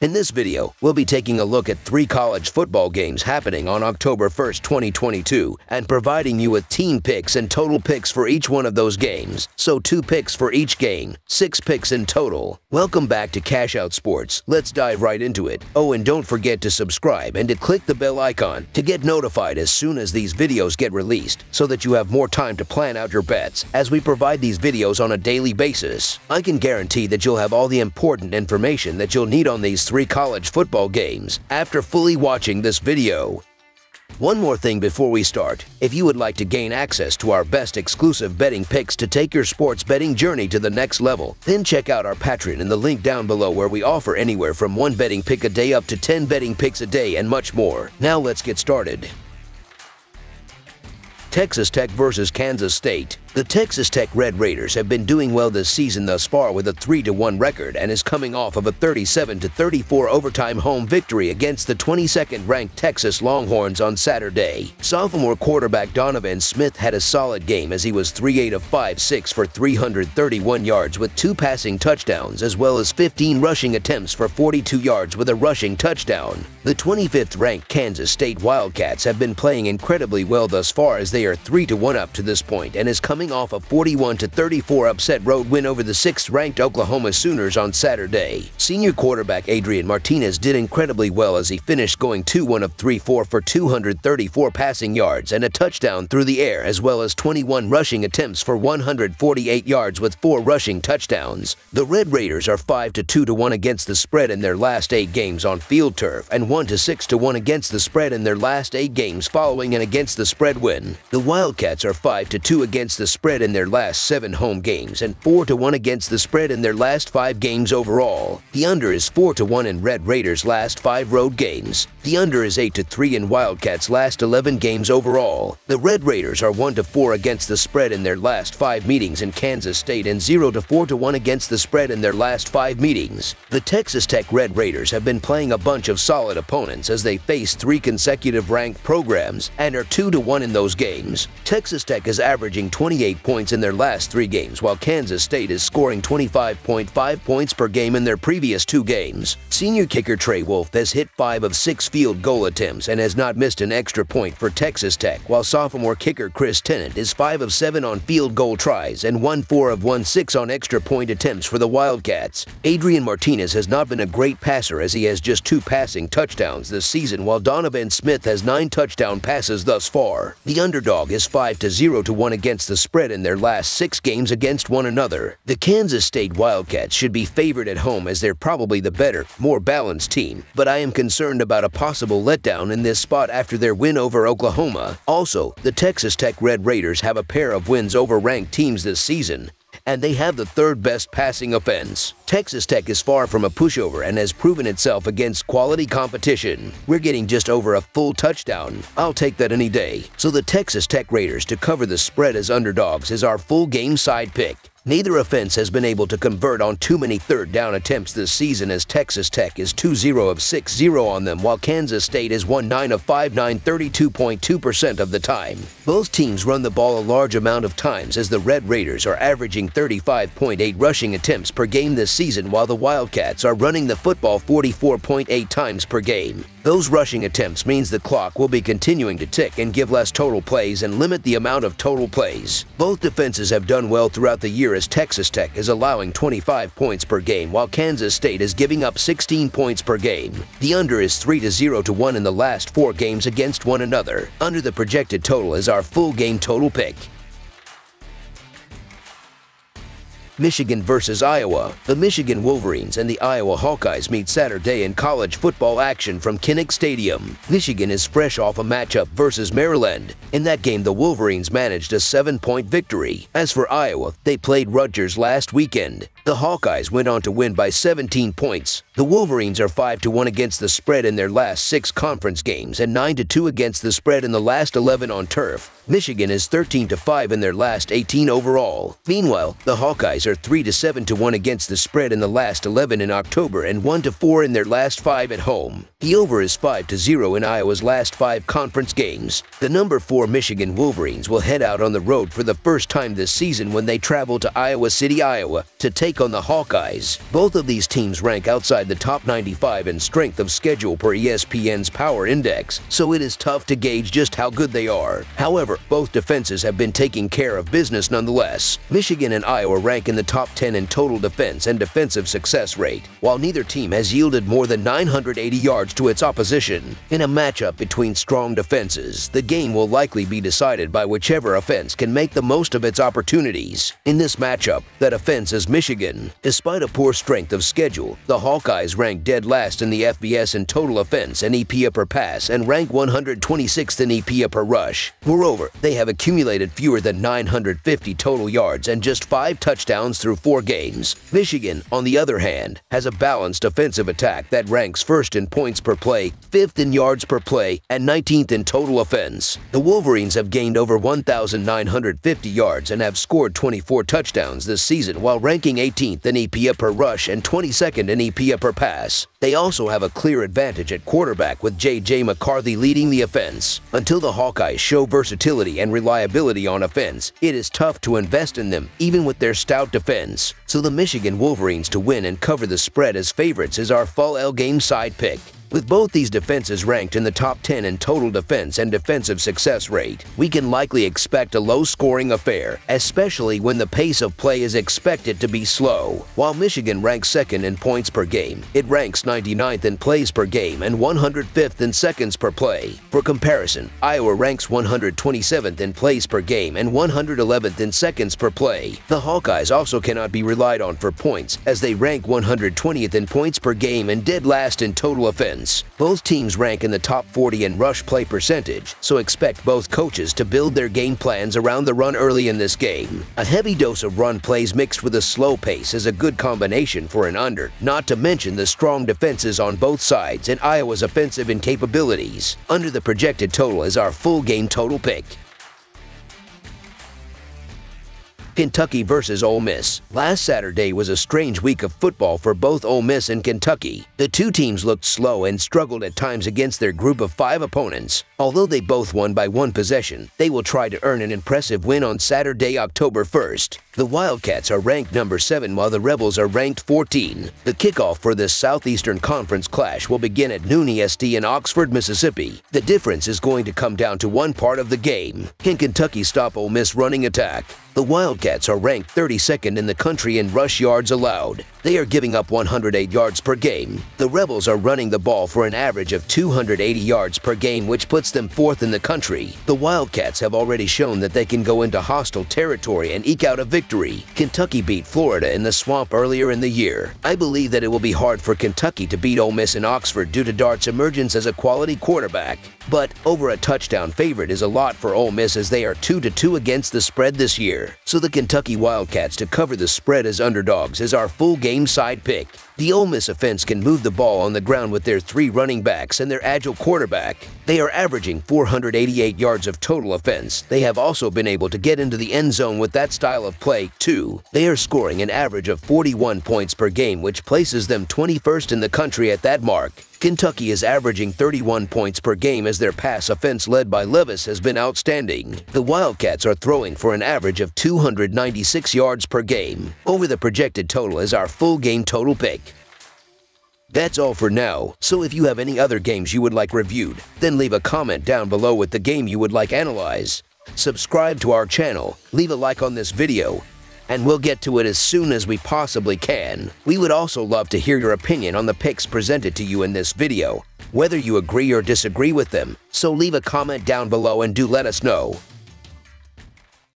In this video, we'll be taking a look at 3 college football games happening on October 1st, 2022, and providing you with team picks and total picks for each one of those games. So 2 picks for each game, 6 picks in total. Welcome back to Cash Out Sports. Let's dive right into it. Oh, and don't forget to subscribe and to click the bell icon to get notified as soon as these videos get released, so that you have more time to plan out your bets as we provide these videos on a daily basis. I can guarantee that you'll have all the important information that you'll need on these 3 college football games after fully watching this video. One more thing before we start. If you would like to gain access to our best exclusive betting picks to take your sports betting journey to the next level, then check out our Patreon in the link down below, where we offer anywhere from 1 betting pick a day up to 10 betting picks a day and much more. Now let's get started. Texas Tech versus Kansas State. The Texas Tech Red Raiders have been doing well this season thus far with a 3-1 record and is coming off of a 37-34 overtime home victory against the 22nd-ranked Texas Longhorns on Saturday. Sophomore quarterback Donovan Smith had a solid game as he was 3 of 5-6 for 331 yards with 2 passing touchdowns, as well as 15 rushing attempts for 42 yards with a rushing touchdown. The 25th-ranked Kansas State Wildcats have been playing incredibly well thus far as they are 3-1 up to this point and is coming off a 41-34 upset road win over the 6th-ranked Oklahoma Sooners on Saturday. Senior quarterback Adrian Martinez did incredibly well as he finished going 2 of 3 for 234 passing yards and a touchdown through the air, as well as 21 rushing attempts for 148 yards with 4 rushing touchdowns. The Red Raiders are 5-2-1 against the spread in their last 8 games on field turf and 1-6-1 against the spread in their last 8 games following an against the spread win. The Wildcats are 5-2 against the spread in their last 7 home games and 4-1 against the spread in their last 5 games overall. The under is 4-1 in Red Raiders' last 5 road games. The under is 8-3 in Wildcats' last 11 games overall. The Red Raiders are 1-4 against the spread in their last 5 meetings in Kansas State and 0-4-1 against the spread in their last 5 meetings. The Texas Tech Red Raiders have been playing a bunch of solid opponents as they face 3 consecutive ranked programs and are 2-1 in those games. Texas Tech is averaging 28 points in their last 3 games, while Kansas State is scoring 25.5 points per game in their previous 2 games. Senior kicker Trey Wolf has hit 5 of 6 field goal attempts and has not missed an extra point for Texas Tech, while sophomore kicker Chris Tennant is 5 of 7 on field goal tries and 4 of 6 on extra point attempts for the Wildcats. Adrian Martinez has not been a great passer as he has just 2 passing touchdowns this season, while Donovan Smith has 9 touchdown passes thus far. The underdog is 5-0-1 against the spread in their last 6 games against one another. The Kansas State Wildcats should be favored at home as they're probably the better, more balanced team, but I am concerned about a possible letdown in this spot after their win over Oklahoma. Also, the Texas Tech Red Raiders have a pair of wins over ranked teams this season, and they have the 3rd best passing offense. Texas Tech is far from a pushover and has proven itself against quality competition. We're getting just over a full touchdown. I'll take that any day. So the Texas Tech Raiders to cover the spread as underdogs is our full game side pick. Neither offense has been able to convert on too many 3rd down attempts this season, as Texas Tech is 2-0 of 6-0 on them, while Kansas State is 1-9 of 5-9 32.2% of the time. Both teams run the ball a large amount of times, as the Red Raiders are averaging 35.8 rushing attempts per game this season, while the Wildcats are running the football 44.8 times per game. Those rushing attempts means the clock will be continuing to tick and give less total plays and limit the amount of total plays. Both defenses have done well throughout the year, as Texas Tech is allowing 25 points per game, while Kansas State is giving up 16 points per game. The under is 3-0-1 in the last 4 games against one another. Under the projected total is our full game total pick. Michigan versus Iowa. The Michigan Wolverines and the Iowa Hawkeyes meet Saturday in college football action from Kinnick Stadium. Michigan is fresh off a matchup versus Maryland. In that game, the Wolverines managed a 7-point victory. As for Iowa, they played Rutgers last weekend. The Hawkeyes went on to win by 17 points. The Wolverines are 5-1 against the spread in their last 6 conference games and 9-2 against the spread in the last 11 on turf. Michigan is 13-5 in their last 18 overall. Meanwhile, the Hawkeyes are 3-7-1 against the spread in the last 11 in October and 1-4 in their last 5 at home. The over is 5-0 in Iowa's last 5 conference games. The number 4 Michigan Wolverines will head out on the road for the first time this season when they travel to Iowa City, Iowa, to take on the Hawkeyes. Both of these teams rank outside inside the top 95 in strength of schedule per ESPN's Power Index, so it is tough to gauge just how good they are. However, both defenses have been taking care of business nonetheless. Michigan and Iowa rank in the top 10 in total defense and defensive success rate, while neither team has yielded more than 980 yards to its opposition. In a matchup between strong defenses, the game will likely be decided by whichever offense can make the most of its opportunities. In this matchup, that offense is Michigan. Despite a poor strength of schedule, the Hawkeyes rank dead last in the FBS in total offense and EPA per pass and rank 126th in EPA per rush. Moreover, they have accumulated fewer than 950 total yards and just 5 touchdowns through 4 games. Michigan, on the other hand, has a balanced offensive attack that ranks 1st in points per play, 5th in yards per play, and 19th in total offense. The Wolverines have gained over 1,950 yards and have scored 24 touchdowns this season while ranking 18th in EPA per rush and 22nd in EPA per pass. They also have a clear advantage at quarterback with J.J. McCarthy leading the offense. Until the Hawkeyes show versatility and reliability on offense, it is tough to invest in them even with their stout defense. So the Michigan Wolverines to win and cover the spread as favorites is our fall game side pick. With both these defenses ranked in the top 10 in total defense and defensive success rate, we can likely expect a low-scoring affair, especially when the pace of play is expected to be slow. While Michigan ranks 2nd in points per game, it ranks 99th in plays per game and 105th in seconds per play. For comparison, Iowa ranks 127th in plays per game and 111th in seconds per play. The Hawkeyes also cannot be relied on for points, as they rank 120th in points per game and dead last in total offense. Both teams rank in the top 40 in rush play percentage, so expect both coaches to build their game plans around the run early in this game. A heavy dose of run plays mixed with a slow pace is a good combination for an under, not to mention the strong defenses on both sides and Iowa's offensive incapabilities. Under the projected total is our full game total pick. Kentucky versus Ole Miss. Last Saturday was a strange week of football for both Ole Miss and Kentucky. The two teams looked slow and struggled at times against their group of 5 opponents. Although they both won by 1 possession, they will try to earn an impressive win on Saturday, October 1st. The Wildcats are ranked number 7 while the Rebels are ranked 14. The kickoff for this Southeastern Conference clash will begin at noon EST in Oxford, Mississippi. The difference is going to come down to one part of the game. Can Kentucky stop Ole Miss' running attack? The Wildcats are ranked 32nd in the country in rush yards allowed. They are giving up 108 yards per game. The Rebels are running the ball for an average of 280 yards per game, which puts them 4th in the country. The Wildcats have already shown that they can go into hostile territory and eke out a victory. Kentucky beat Florida in the Swamp earlier in the year. I believe that it will be hard for Kentucky to beat Ole Miss in Oxford due to Dart's emergence as a quality quarterback. But over a touchdown favorite is a lot for Ole Miss, as they are 2-2 against the spread this year. So the Kentucky Wildcats to cover the spread as underdogs is our full game side pick. The Ole Miss offense can move the ball on the ground with their 3 running backs and their agile quarterback. They are averaging 488 yards of total offense. They have also been able to get into the end zone with that style of play, too. They are scoring an average of 41 points per game, which places them 21st in the country at that mark. Kentucky is averaging 31 points per game as their pass offense led by Levis has been outstanding. The Wildcats are throwing for an average of 296 yards per game. Over the projected total is our full game total pick. That's all for now, so if you have any other games you would like reviewed, then leave a comment down below with the game you would like analyzed. Subscribe to our channel, leave a like on this video, and we'll get to it as soon as we possibly can. We would also love to hear your opinion on the picks presented to you in this video, whether you agree or disagree with them, so leave a comment down below and do let us know.